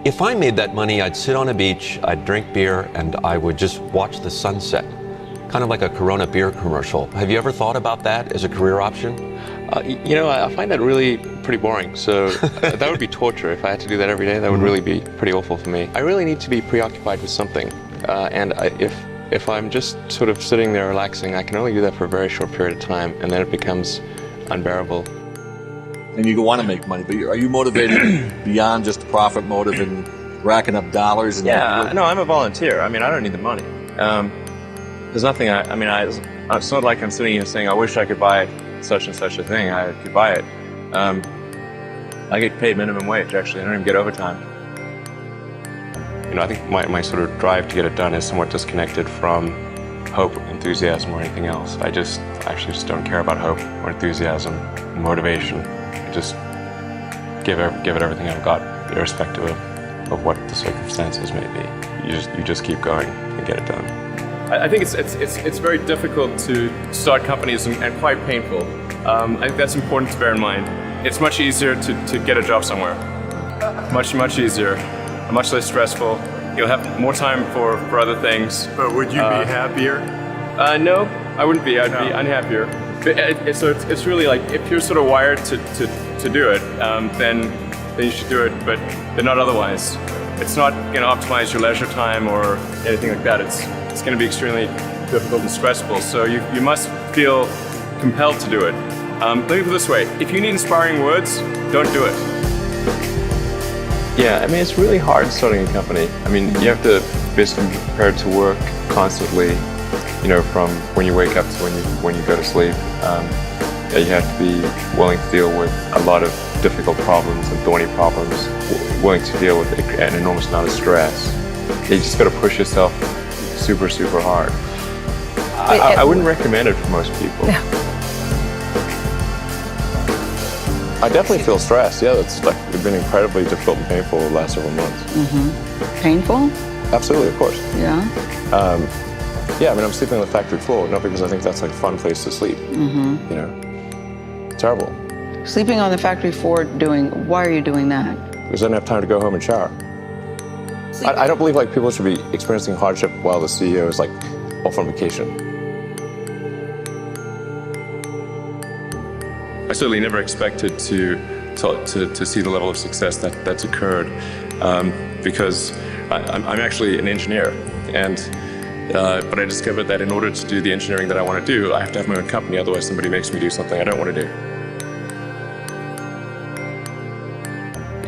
If I made that money, I'd sit on a beach, I'd drink beer, and I would just watch the sunset. Kind of like a Corona beer commercial. Have you ever thought about that as a career option? You know, I find that really pretty boring. So that would be torture. If I had to do that every day, that would really be pretty awful for me. I really need to be preoccupied with something. If I'm just sort of sitting there relaxing, I can only do that for a very short period of time, and then it becomes unbearable. And you want to make money, but are you motivated beyond just the profit motive and racking up dollars? And no, I'm a volunteer. I mean, I don't need the money. There's nothing, it's not like I'm sitting here saying, I wish I could buy such and such a thing. I could buy it. I get paid minimum wage, actually. I don't even get overtime. You know, I think my sort of drive to get it done is somewhat disconnected from hope, enthusiasm, or anything else. I actually just don't care about hope or enthusiasm, motivation. I just give it everything I've got, irrespective of what the circumstances may be. You just keep going and get it done. I think it's very difficult to start companies and quite painful. I think that's important to bear in mind. It's much easier to get a job somewhere. Much easier, much less stressful. You'll have more time for other things. But would you be happier? No, I wouldn't be. I'd be unhappier. But so it's really like, if you're sort of wired to do it, then you should do it, but not otherwise. It's not going to optimize your leisure time or anything like that. It's going to be extremely difficult and stressful. So you must feel compelled to do it. Let me put it this way: if you need inspiring words, don't do it. Yeah, I mean, it's really hard starting a company. I mean, you have to basically be prepared to work constantly, you know, from when you wake up to when you go to sleep. You have to be willing to deal with a lot of difficult problems and thorny problems, willing to deal with an enormous amount of stress. You just got to push yourself super hard. I wouldn't recommend it for most people. Yeah. I definitely feel stressed. Yeah, it's been incredibly difficult and painful the last several months. Mm-hmm. Painful? Absolutely, of course. Yeah. Yeah, I mean, I'm sleeping on the factory floor, not because I think that's like a fun place to sleep. Mm-hmm. You know, terrible. Sleeping on the factory floor, why are you doing that? Because I don't have time to go home and shower. I don't believe like people should be experiencing hardship while the CEO is like off on vacation. I certainly never expected to see the level of success that's occurred, because I'm actually an engineer, and but I discovered that in order to do the engineering that I want to do, I have to have my own company. Otherwise, somebody makes me do something I don't want to do.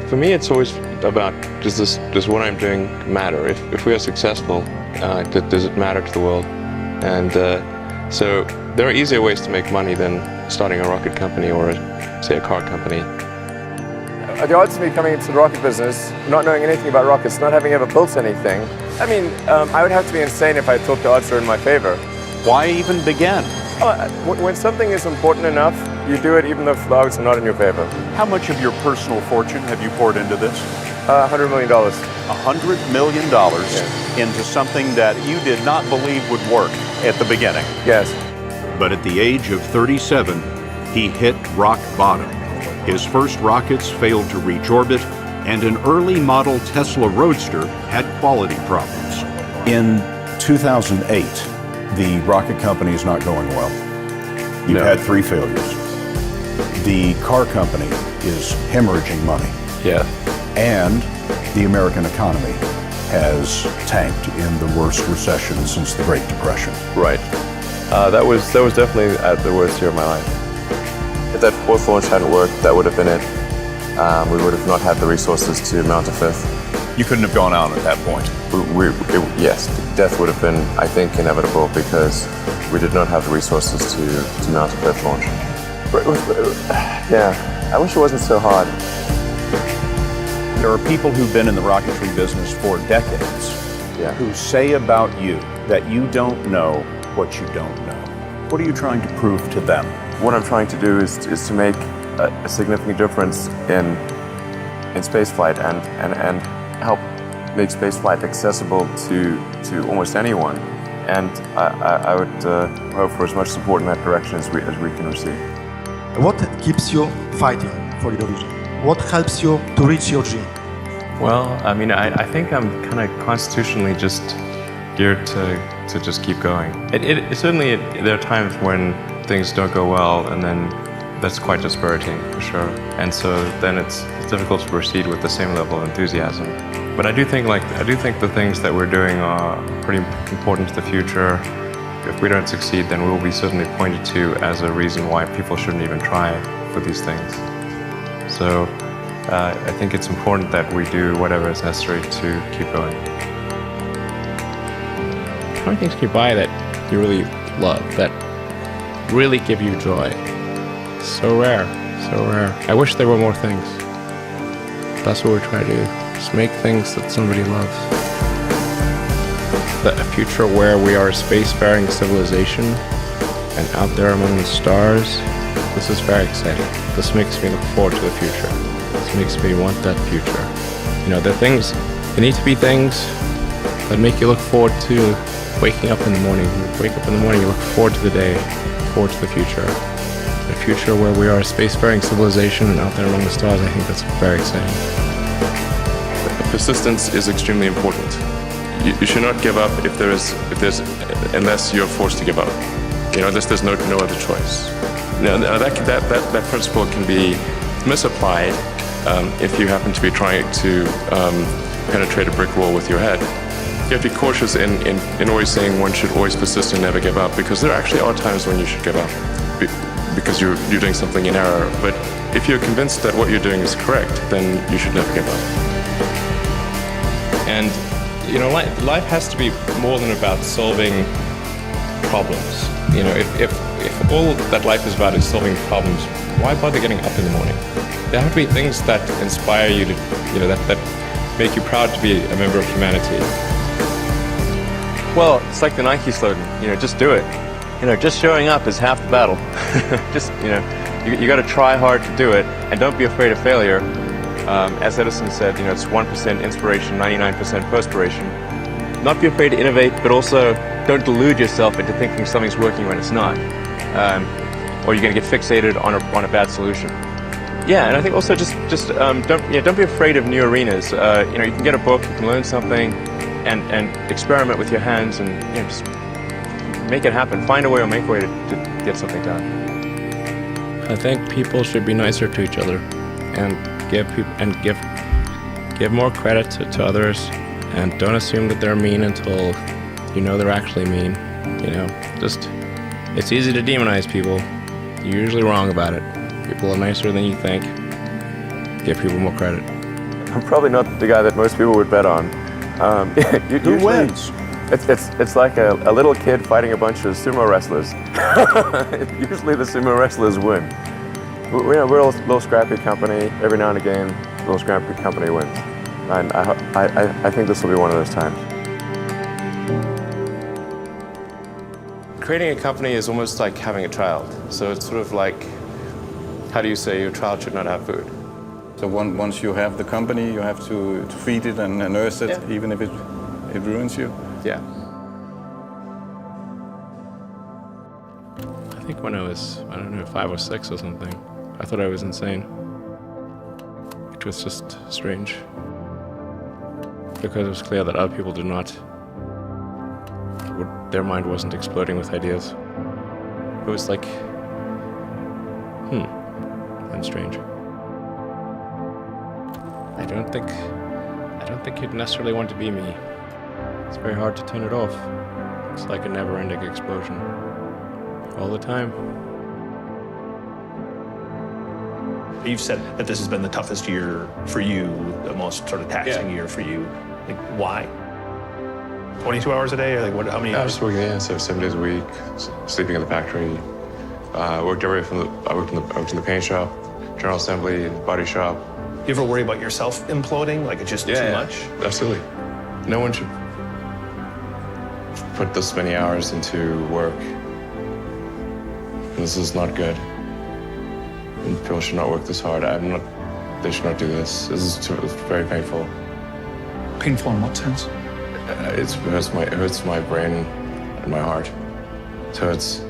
For me, it's always about, does what I'm doing matter? If we are successful, does it matter to the world? And so there are easier ways to make money than starting a rocket company or, say, a car company. The odds of me coming into the rocket business, not knowing anything about rockets, not having ever built anything, I mean, I would have to be insane if I thought the odds were in my favor. Why even begin? When something is important enough, you do it even though the odds are not in your favor. How much of your personal fortune have you poured into this? $100 million. $100 million into something that you did not believe would work at the beginning. Yes. But at the age of 37, he hit rock bottom. His first rockets failed to reach orbit, and an early model Tesla Roadster had quality problems. In 2008, the rocket company is not going well. You've had 3 failures. The car company is hemorrhaging money. Yeah. And the American economy has tanked in the worst recession since the Great Depression. Right. That was definitely at the worst year of my life. If that 4th launch hadn't worked, that would have been it. We would have not had the resources to mount a 5th. You couldn't have gone out at that point. Yes, death would have been, I think, inevitable because we did not have the resources to mount a 5th launch. Yeah, I wish it wasn't so hard. There are people who've been in the rocketry business for decades who say about you that you don't know what you don't know. What are you trying to prove to them? What I'm trying to do is to make a significant difference in spaceflight and help make spaceflight accessible to almost anyone. And I would hope for as much support in that direction as we can receive. What keeps you fighting for your vision? What helps you to reach your dream? Well, I mean, I think I'm kind of constitutionally just geared to just keep going. Certainly, there are times when things don't go well, and then that's quite dispiriting, for sure. And so then it's difficult to proceed with the same level of enthusiasm. But I do think the things that we're doing are pretty important to the future. If we don't succeed, then we will be certainly pointed to as a reason why people shouldn't even try for these things. So I think it's important that we do whatever is necessary to keep going. How many things can you buy that you really love, that really give you joy? So rare, so rare. I wish there were more things. That's what we're trying to do, just make things that somebody loves. A future where we are a spacefaring civilization and out there among the stars, this is very exciting. This makes me look forward to the future. This makes me want that future. You know, there need to be things that make you look forward to waking up in the morning. You wake up in the morning, you look forward to the day, forward to the future. A future where we are a spacefaring civilization and out there among the stars, I think that's very exciting. Persistence is extremely important. You should not give up unless you're forced to give up. You know, there's no other choice. Now that principle can be misapplied if you happen to be trying to penetrate a brick wall with your head. You have to be cautious in always saying one should always persist and never give up, because there actually are times when you should give up because you're doing something in error. But if you're convinced that what you're doing is correct, then you should never give up. And you know, life has to be more than about solving problems. You know, if all that life is about is solving problems, why bother getting up in the morning? There have to be things that inspire you to, you know, that make you proud to be a member of humanity. Well, it's like the Nike slogan, you know, just do it. You know, just showing up is half the battle. Just, you know, you got to try hard to do it, and don't be afraid of failure. As Edison said, you know, it's 1% inspiration, 99% perspiration. Not be afraid to innovate, but also don't delude yourself into thinking something's working when it's not, or you're going to get fixated on a bad solution. Yeah, and I think also just don't be afraid of new arenas. You know, you can get a book, you can learn something, and experiment with your hands, and you know, just make it happen. Find a way or make a way to get something done. I think people should be nicer to each other, and give more credit to others, and don't assume that they're mean until you know they're actually mean. You know, it's easy to demonize people. You're usually wrong about it. People are nicer than you think. Give people more credit. I'm probably not the guy that most people would bet on. Who wins? It's like a little kid fighting a bunch of sumo wrestlers. Usually the sumo wrestlers win. We're a little scrappy company. Every now and again, a little scrappy company wins. And I think this will be one of those times. Creating a company is almost like having a child. So it's sort of like, how do you say your child should not have food? So once you have the company, you have to feed it and nurse it, yeah, even if it ruins you. Yeah. I think when I was, 5 or 6 or something, I thought I was insane. It was just strange. Because it was clear that other people did not. Their mind wasn't exploding with ideas. It was like, and strange. I don't think you'd necessarily want to be me. It's very hard to turn it off. It's like a never-ending explosion. All the time. You've said that this has been the toughest year for you, the most sort of taxing year for you. Like, why? 22 hours a day, or like what? How many hours? Just working, so 7 days a week, sleeping in the factory. I worked in the paint shop, general assembly, body shop. You ever worry about yourself imploding? Like it's just too much? Absolutely. No one should put this many hours into work. This is not good. And people should not work this hard. They should not do this. It's very painful. Painful in what sense? It hurts my brain and my heart. So this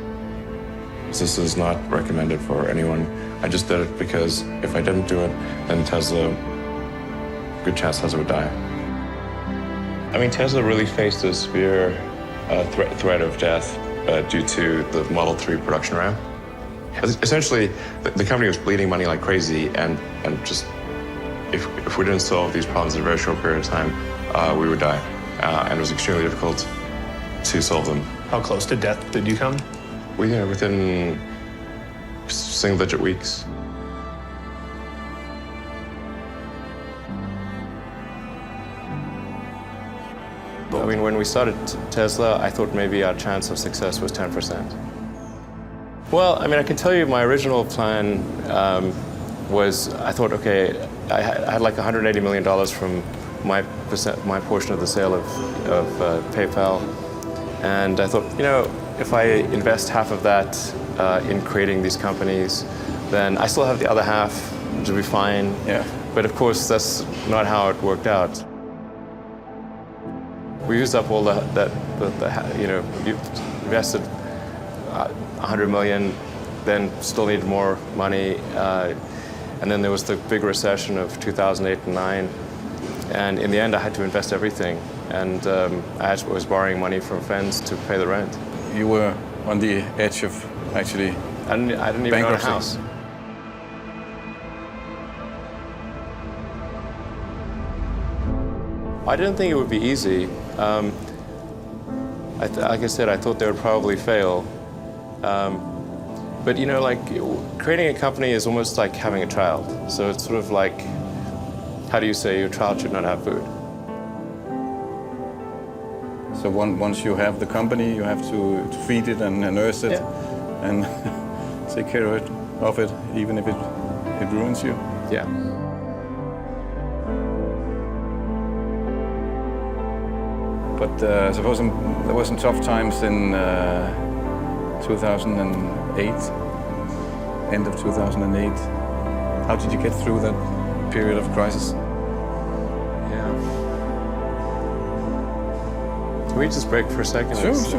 is not recommended for anyone. I just did it because if I didn't do it, then Tesla good chance Tesla would die. I mean, Tesla really faced a severe threat of death due to the Model 3 production ramp. Essentially, the company was bleeding money like crazy, and just if we didn't solve these problems in a very short period of time, we would die. And it was extremely difficult to solve them. How close to death did you come? Within single-digit weeks. I mean, when we started Tesla, I thought maybe our chance of success was 10%. Well, I mean, I can tell you my original plan was, I thought, okay, I had like $180 million from my portion of the sale of PayPal. And I thought, you know, if I invest half of that in creating these companies, then I still have the other half to be fine. Yeah. But of course, that's not how it worked out. We used up all that you know, you invested 100 million, then still needed more money. And then there was the big recession of 2008 and 9. And in the end, I had to invest everything. And I was borrowing money from friends to pay the rent. You were on the edge of actually I didn't even own a house. I didn't think it would be easy. Like I said, I thought they would probably fail. But you know, like creating a company is almost like having a child. So it's sort of like, how do you say your child should not have food? So once you have the company, you have to feed it and nurse it and take care of it, even if it ruins you. Yeah. But suppose there were some tough times in 2008, end of 2008. How did you get through that period of crisis? Yeah. Can we just break for a second? Sure, of course.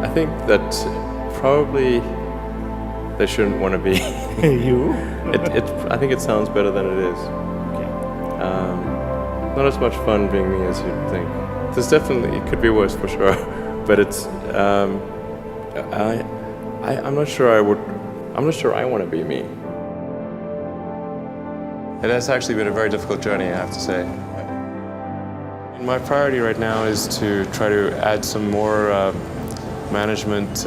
I think that probably they shouldn't want to be. You? I think it sounds better than it is. Okay. Not as much fun being me as you'd think. There's definitely, it could be worse for sure, but it's, I'm not sure I want to be me. It has actually been a very difficult journey, I have to say. My priority right now is to try to add some more management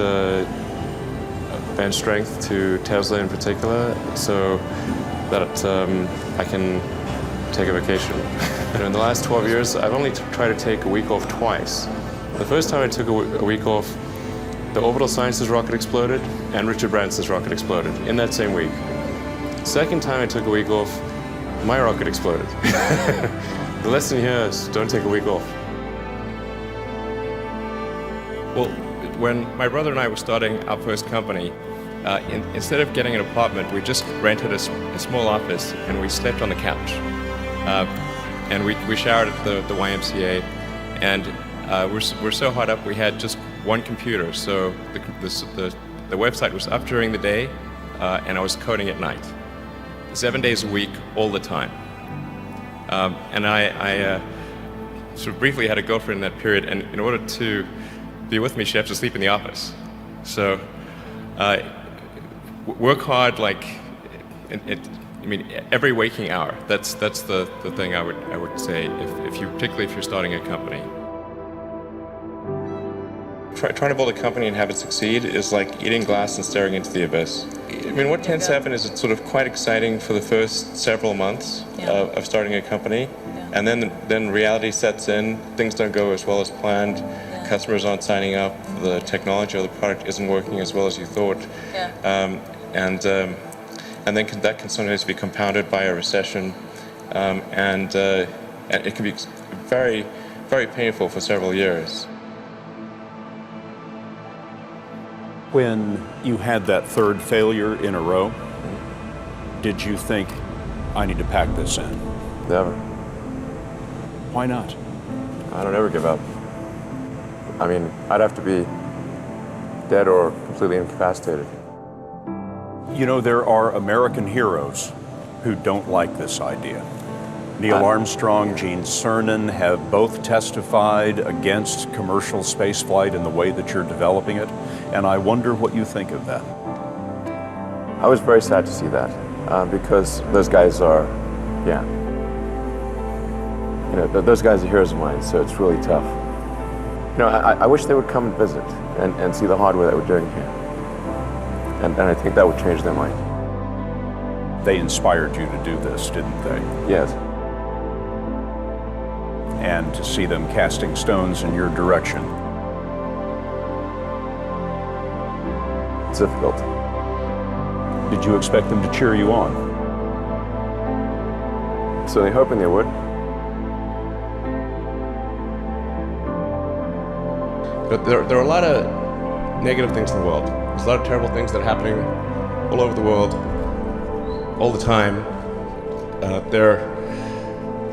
bench strength to Tesla in particular, so that I can take a vacation. You know, in the last 12 years, I've only tried to take a week off twice. The first time I took a week off, the Orbital Sciences rocket exploded and Richard Branson's rocket exploded in that same week. Second time I took a week off, my rocket exploded. The lesson here is don't take a week off. Well, when my brother and I were starting our first company, instead of getting an apartment, we just rented a small office and we slept on the couch. And we showered at the YMCA, and we're so hot up we had just one computer. So the website was up during the day, and I was coding at night, 7 days a week, all the time. And I sort of briefly had a girlfriend in that period, and in order to be with me, she had to sleep in the office. So work hard, like I mean, every waking hour. That's the thing I would say, particularly if you're starting a company. Trying to build a company and have it succeed is like eating glass and staring into the abyss. I mean, what tends to happen is it's sort of quite exciting for the first several months of starting a company, and then reality sets in. Things don't go as well as planned. Customers aren't signing up. The technology or the product isn't working as well as you thought. And then that can sometimes be compounded by a recession, and it can be very, very painful for several years. When you had that third failure in a row, did you think, I need to pack this in? Never. Why not? I don't ever give up. I mean, I'd have to be dead or completely incapacitated. You know, there are American heroes who don't like this idea. Neil Armstrong, Gene Cernan have both testified against commercial spaceflight in the way that you're developing it, and I wonder what you think of that. I was very sad to see that because those guys are, those guys are heroes of mine, so it's really tough. I wish they would come and visit and see the hardware that we're doing here. And I think that would change their mind. They inspired you to do this, didn't they? Yes. And to see them casting stones in your direction. It's difficult. Did you expect them to cheer you on? Certainly hoping they would. But there are a lot of negative things in the world. There's a lot of terrible things that are happening all over the world, all the time. There are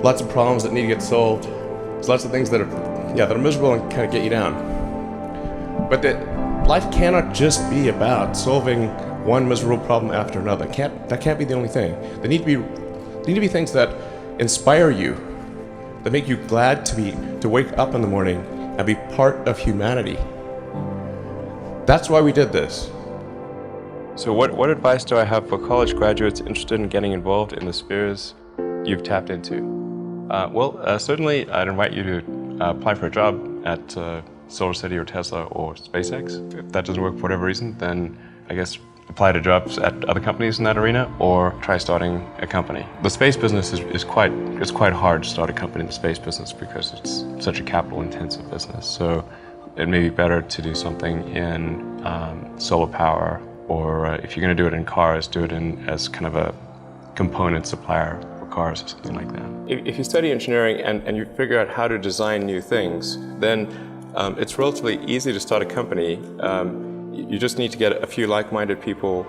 lots of problems that need to get solved. There's lots of things that are miserable and kind of get you down. But life cannot just be about solving one miserable problem after another. That can't be the only thing. There need to be things that inspire you, that make you glad to wake up in the morning and be part of humanity. That's why we did this. So what advice do I have for college graduates interested in getting involved in the spheres you've tapped into? Certainly I'd invite you to apply for a job at SolarCity or Tesla or SpaceX. If that doesn't work for whatever reason, then I guess apply to jobs at other companies in that arena or try starting a company. The space business is quite hard to start a company in the space business because it's such a capital intensive business. So it may be better to do something in solar power, or if you're going to do it in cars, do it as kind of a component supplier for cars or something like that. If you study engineering and you figure out how to design new things, then it's relatively easy to start a company. You just need to get a few like-minded people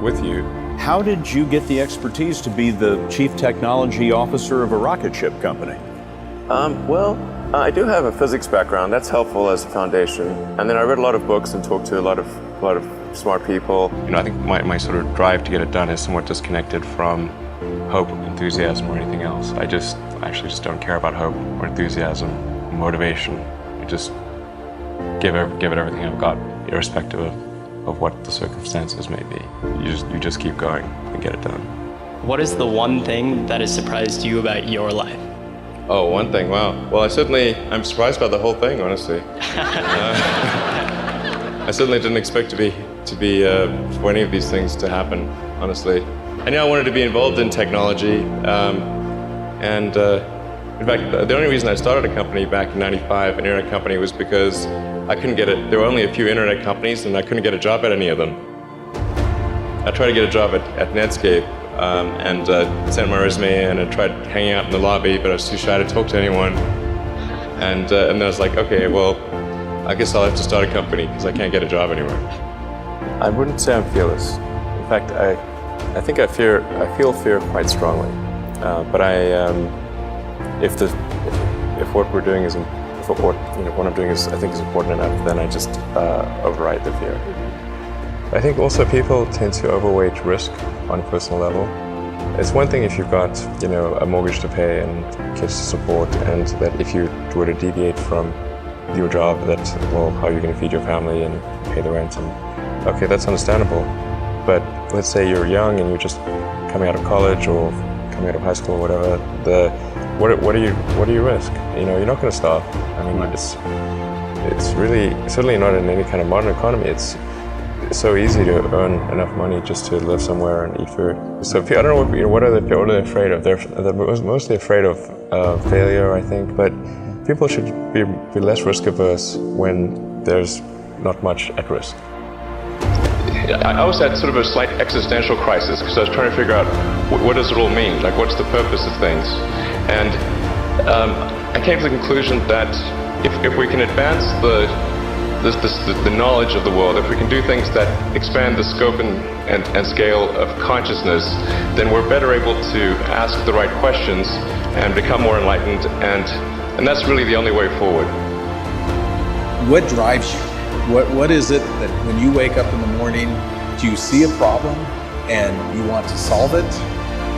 with you. How did you get the expertise to be the chief technology officer of a rocket ship company? I do have a physics background. That's helpful as a foundation. And then I read a lot of books and talked to a lot of smart people. I think my sort of drive to get it done is somewhat disconnected from hope, enthusiasm, or anything else. I actually just don't care about hope or enthusiasm, motivation. I just give it everything I've got, irrespective of what the circumstances may be. You just keep going and get it done. What is the one thing that has surprised you about your life? Oh, one thing, wow. Well, I'm surprised by the whole thing, honestly. I certainly didn't expect for any of these things to happen, honestly. I knew I wanted to be involved in technology, in fact, the only reason I started a company back in '95, an internet company, was because I couldn't get it. There were only a few internet companies, and I couldn't get a job at any of them. I tried to get a job at Netscape, and sent my resume in and tried hanging out in the lobby, but I was too shy to talk to anyone. And then I was like, okay, well, I guess I'll have to start a company because I can't get a job anywhere. I wouldn't say I'm fearless. In fact, I think I feel fear quite strongly. But if what we're doing is, what I'm doing is, I think, is important enough, then I just override the fear. I think also people tend to overweight risk on a personal level. It's one thing if you've got, a mortgage to pay and kids to support, and that if you were to deviate from your job, that, well, how are you going to feed your family and pay the rent? And okay, that's understandable. But let's say you're young and you're just coming out of college or coming out of high school or whatever. What do you risk? You're not going to starve. I mean, it's really certainly not in any kind of modern economy. It's so easy to earn enough money just to live somewhere and eat food. So I don't know what are they afraid of? They're mostly afraid of failure, I think. But people should be less risk averse when there's not much at risk. I always had sort of a slight existential crisis because I was trying to figure out what does it all mean? Like, what's the purpose of things? And I came to the conclusion that if we can advance the knowledge of the world, if we can do things that expand the scope and scale of consciousness, then we're better able to ask the right questions and become more enlightened, and that's really the only way forward. What drives you? What is it that when you wake up in the morning, do you see a problem and you want to solve it?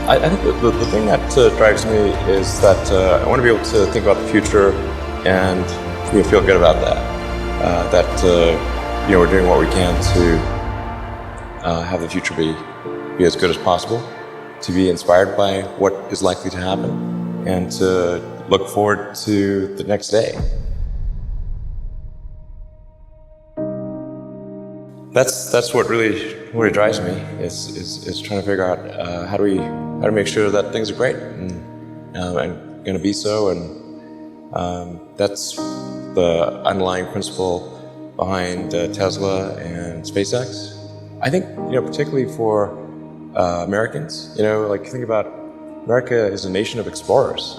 I think the thing that drives me is that I want to be able to think about the future and feel good about that. We're doing what we can to have the future be as good as possible, to be inspired by what is likely to happen, and to look forward to the next day. That's what really drives me is trying to figure out how to make sure that things are great and going to be so, and that's the underlying principle behind Tesla and SpaceX. I think particularly for Americans, think about America is a nation of explorers.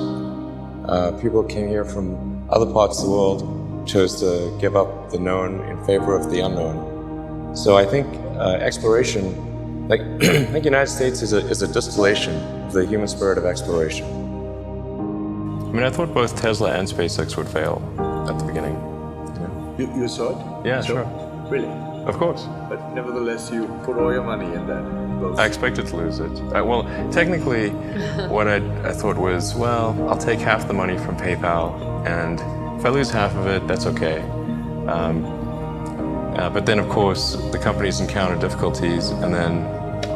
People came here from other parts of the world, chose to give up the known in favor of the unknown. So I think exploration, I think the United States is a distillation of the human spirit of exploration. I mean, I thought both Tesla and SpaceX would fail at the beginning. You saw it? Yeah, sure. Really? Of course. But nevertheless, you put all your money in that. I expected to lose it. Well, technically, what I thought was, well, I'll take half the money from PayPal, and if I lose half of it, that's okay. But then, of course, the companies encounter difficulties, and then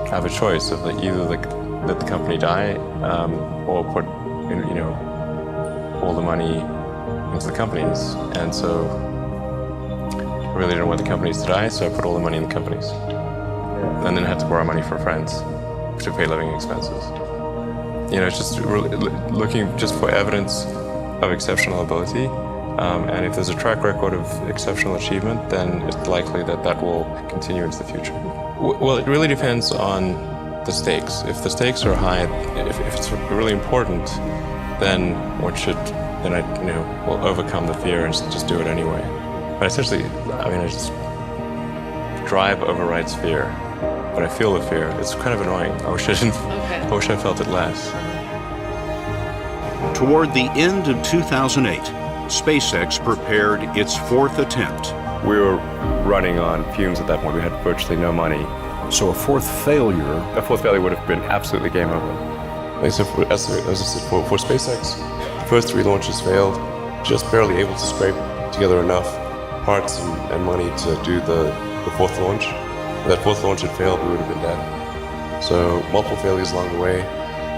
have a choice of either let the company die, or put all the money into the companies. And so I really didn't want the companies to die, so I put all the money in the companies. And then had to borrow money from friends to pay living expenses. It's just really looking just for evidence of exceptional ability. And if there's a track record of exceptional achievement, then it's likely that will continue into the future. Well, it really depends on the stakes. If the stakes are high, if it's really important, then I will overcome the fear and just do it anyway. But essentially, drive overrides fear. But I feel the fear. It's kind of annoying. I wish I didn't. I wish I felt it less. Toward the end of 2008, SpaceX prepared its fourth attempt. We were running on fumes at that point. We had virtually no money. So a fourth failure would have been absolutely game over. So for SpaceX, the first 3 launches failed, just barely able to scrape together enough parts and money to do the fourth launch. If that fourth launch had failed, we would have been dead. So multiple failures along the way.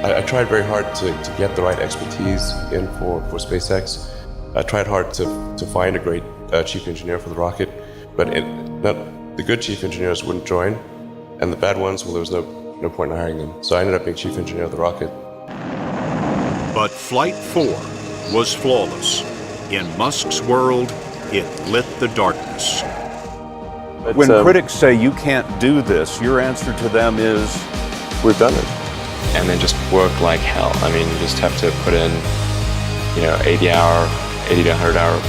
I tried very hard to get the right expertise in for SpaceX. I tried hard to find a great chief engineer for the rocket, but the good chief engineers wouldn't join, and the bad ones, well, there was no point in hiring them. So I ended up being chief engineer of the rocket. But Flight 4 was flawless. In Musk's world, it lit the darkness. When critics say you can't do this, your answer to them is, we've done it. And then just work like hell. I mean, you just have to put in, 80 to 100 hour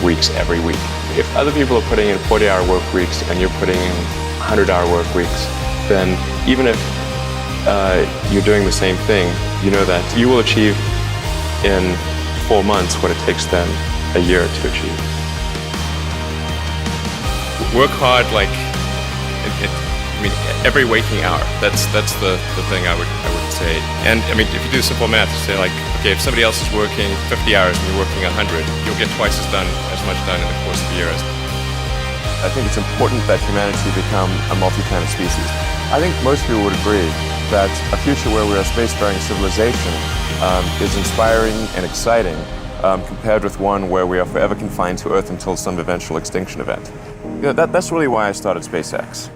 weeks every week. If other people are putting in 40-hour work weeks and you're putting in 100-hour work weeks, then even if you're doing the same thing, you know that you will achieve in 4 months what it takes them a year to achieve. Work hard, every waking hour. That's the thing I would say. And if you do simple math, you say okay, if somebody else is working 50 hours and you're working 100, you'll get twice as much done in the course of a year. I think it's important that humanity become a multi-planet species. I think most people would agree that a future where we're a spacefaring civilization is inspiring and exciting compared with one where we are forever confined to Earth until some eventual extinction event. That's really why I started SpaceX.